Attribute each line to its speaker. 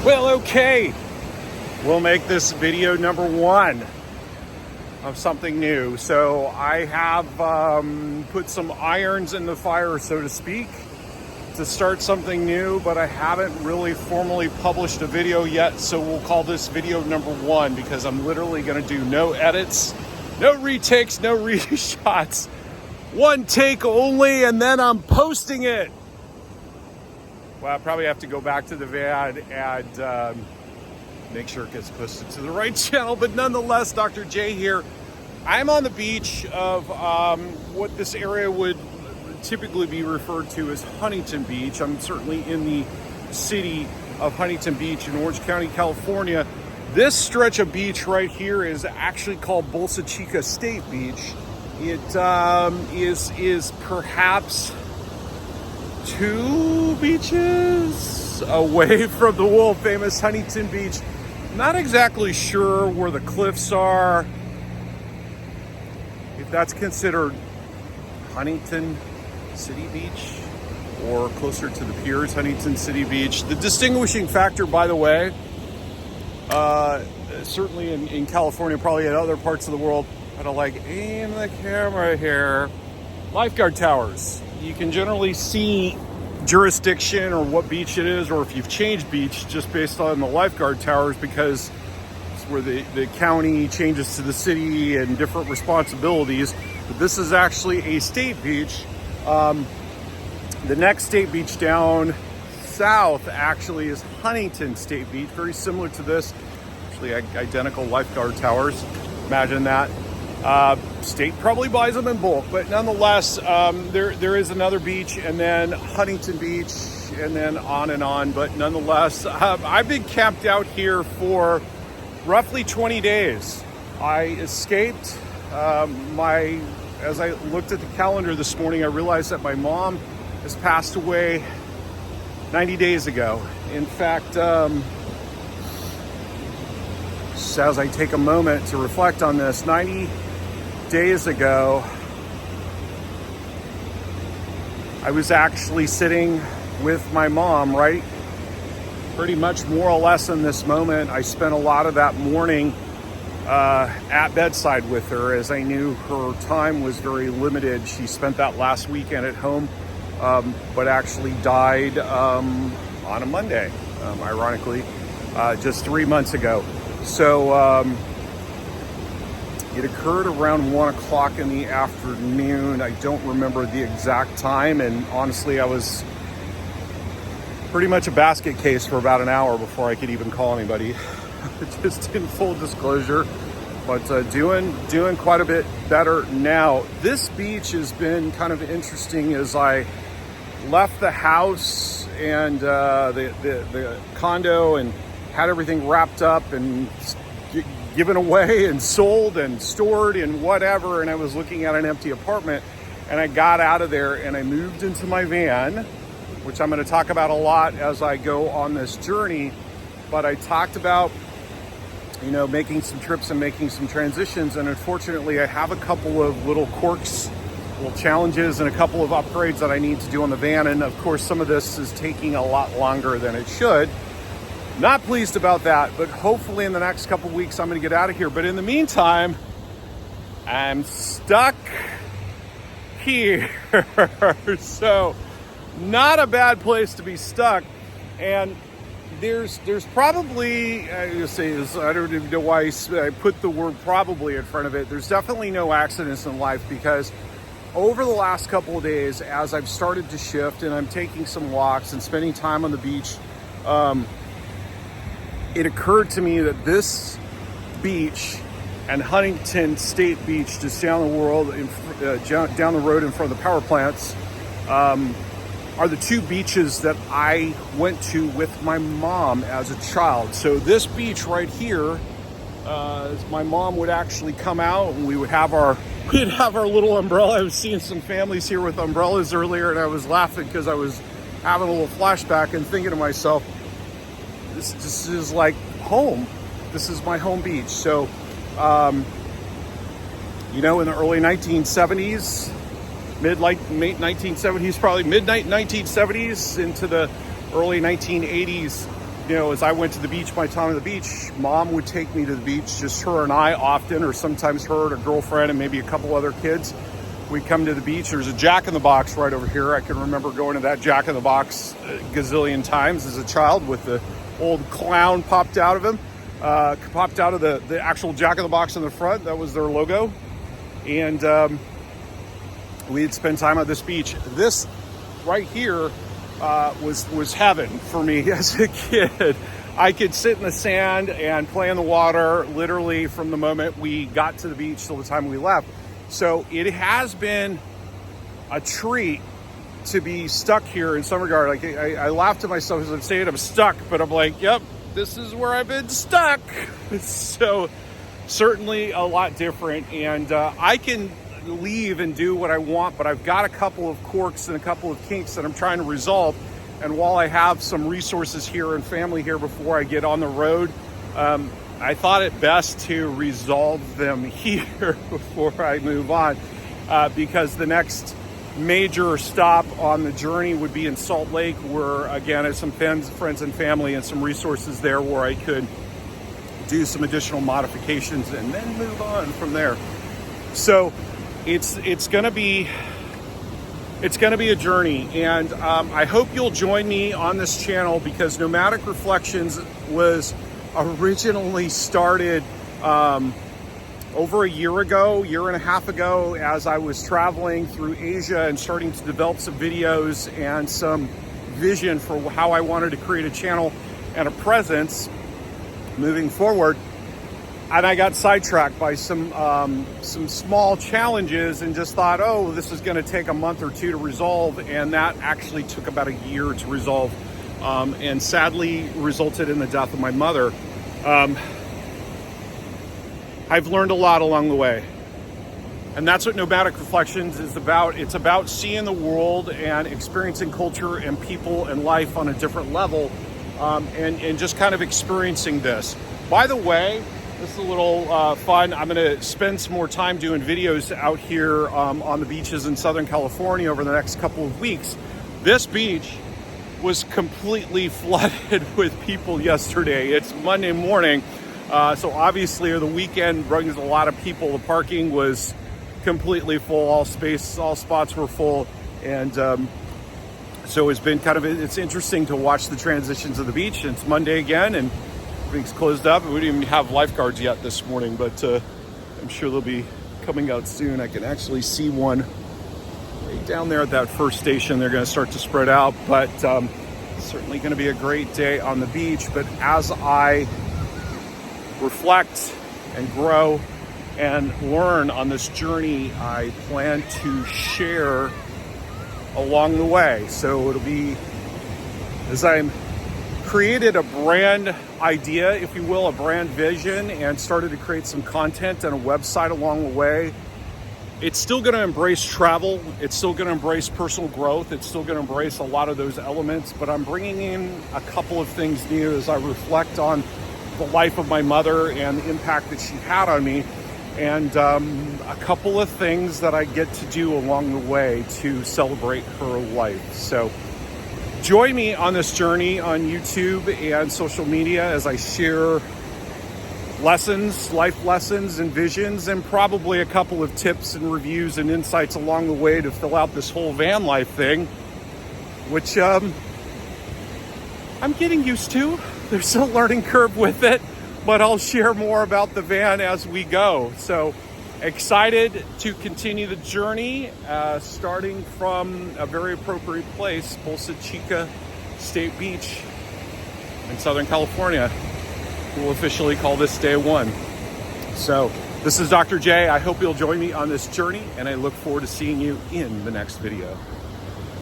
Speaker 1: Well, okay. We'll make this video number one of something new. So I have put some irons in the fire, so to speak, to start something new, but I haven't really formally published a video yet. So we'll call this video number one because I'm literally going to do no edits, no retakes, no reshots, one take only, and then I'm posting it. Well, I probably have to go back to the van and make sure it gets posted to the right channel. But nonetheless, Dr. J here. I'm on the beach of what this area would typically be referred to as Huntington Beach. I'm certainly in the city of Huntington Beach in Orange County, California. This stretch of beach right here is actually called Bolsa Chica State Beach. It is perhaps 2 beaches away from the world famous Huntington Beach. Not exactly sure where the cliffs are, if that's considered Huntington City Beach or closer to the piers, Huntington City Beach. The distinguishing factor, by the way, certainly in California, probably in other parts of the world, I don't like aim the camera here, lifeguard towers. You can generally see jurisdiction or what beach it is, or if you've changed beach just based on the lifeguard towers, because it's where the county changes to the city and different responsibilities. But this is actually a state beach. The next state beach down south actually is Huntington State Beach, very similar to this, actually identical lifeguard towers. Imagine that. State probably buys them in bulk, but nonetheless, there is another beach, and then Huntington Beach, and then on. But nonetheless, I've been camped out here for roughly 20 days. I escaped as I looked at the calendar this morning, I realized that my mom has passed away 90 days ago. In fact, just as I take a moment to reflect on this, 90 days ago, I was actually sitting with my mom, right? Pretty much more or less in this moment. I spent a lot of that morning at bedside with her, as I knew her time was very limited. She spent that last weekend at home, but actually died on a Monday, ironically, just 3 months ago. So it occurred around 1 o'clock in the afternoon. I don't remember the exact time, and honestly, I was pretty much a basket case for about an hour before I could even call anybody. Just in full disclosure, but doing quite a bit better now. This beach has been kind of interesting as I left the house and the condo and had everything wrapped up and given away and sold and stored and whatever, and I was looking at an empty apartment, and I got out of there and I moved into my van, which I'm going to talk about a lot as I go on this journey. But I talked about, making some trips and making some transitions, and unfortunately I have a couple of little quirks, little challenges, and a couple of upgrades that I need to do on the van, and of course some of this is taking a lot longer than it should. Not pleased about that, but hopefully in the next couple of weeks I'm going to get out of here. But in the meantime, I'm stuck here. So not a bad place to be stuck. And there's probably, I don't even know why I put the word probably in front of it. There's definitely no accidents in life, because over the last couple of days, as I've started to shift and I'm taking some walks and spending time on the beach, it occurred to me that this beach and Huntington State Beach, just down the road in front of the power plants, are the 2 beaches that I went to with my mom as a child. So this beach right here, my mom would actually come out and we'd have our little umbrella. I was seeing some families here with umbrellas earlier, and I was laughing because I was having a little flashback and thinking to myself, this is like home. This is my home beach. So, in the early 1970s, mid-late 1970s, probably mid-1970s into the early 1980s, you know, as I went to the beach, my time at the beach, Mom would take me to the beach, just her and I often, or sometimes her and her girlfriend and maybe a couple other kids. We'd come to the beach. There's a Jack in the Box right over here. I can remember going to that Jack in the Box a gazillion times as a child, with the old clown popped out of him, popped out of the actual Jack in the Box in the front. That was their logo. And we'd spend time at this beach. This right here was heaven for me as a kid. I could sit in the sand and play in the water literally from the moment we got to the beach till the time we left. So it has been a treat to be stuck here in some regard. Like I laugh to myself as I'm saying I'm stuck, but I'm like, yep, this is where I've been stuck. So certainly a lot different, and I can leave and do what I want, but I've got a couple of quirks and a couple of kinks that I'm trying to resolve. And while I have some resources here and family here before I get on the road, I thought it best to resolve them here before I move on, because the next major stop on the journey would be in Salt Lake, where again I have some friends and family and some resources there where I could do some additional modifications and then move on from there. So it's gonna be a journey, and I hope you'll join me on this channel, because Nomadic Reflections was originally started over a year and a half ago, as I was traveling through Asia and starting to develop some videos and some vision for how I wanted to create a channel and a presence moving forward. And I got sidetracked by some small challenges and just thought, oh, this is going to take a month or two to resolve. And that actually took about a year to resolve, and sadly resulted in the death of my mother. I've learned a lot along the way. And that's what Nomadic Reflections is about. It's about seeing the world and experiencing culture and people and life on a different level, and just kind of experiencing this. By the way, this is a little fun. I'm going to spend some more time doing videos out here on the beaches in Southern California over the next couple of weeks. This beach was completely flooded with people yesterday. It's Monday morning, so obviously the weekend brings a lot of people. The parking was completely full. All spots were full, and so it's been it's interesting to watch the transitions of the beach. It's Monday again, and everything's closed up. We didn't even have lifeguards yet this morning, but I'm sure they'll be coming out soon. I can actually see one right down there at that first station. They're going to start to spread out, but certainly going to be a great day on the beach. But as I reflect and grow and learn on this journey, I plan to share along the way. So it'll be, as I'm created a brand idea, if you will, a brand vision, and started to create some content and a website along the way. It's still going to embrace travel. It's still going to embrace personal growth. It's still going to embrace a lot of those elements, but I'm bringing in a couple of things new as I reflect on the life of my mother and the impact that she had on me, and a couple of things that I get to do along the way to celebrate her life. So join me on this journey on YouTube and social media as I share lessons, life lessons and visions, and probably a couple of tips and reviews and insights along the way to fill out this whole van life thing, which I'm getting used to. There's still a learning curve with it, but I'll share more about the van as we go. So excited to continue the journey, starting from a very appropriate place, Bolsa Chica State Beach in Southern California. We'll officially call this day one. So this is Dr. J. I hope you'll join me on this journey, and I look forward to seeing you in the next video.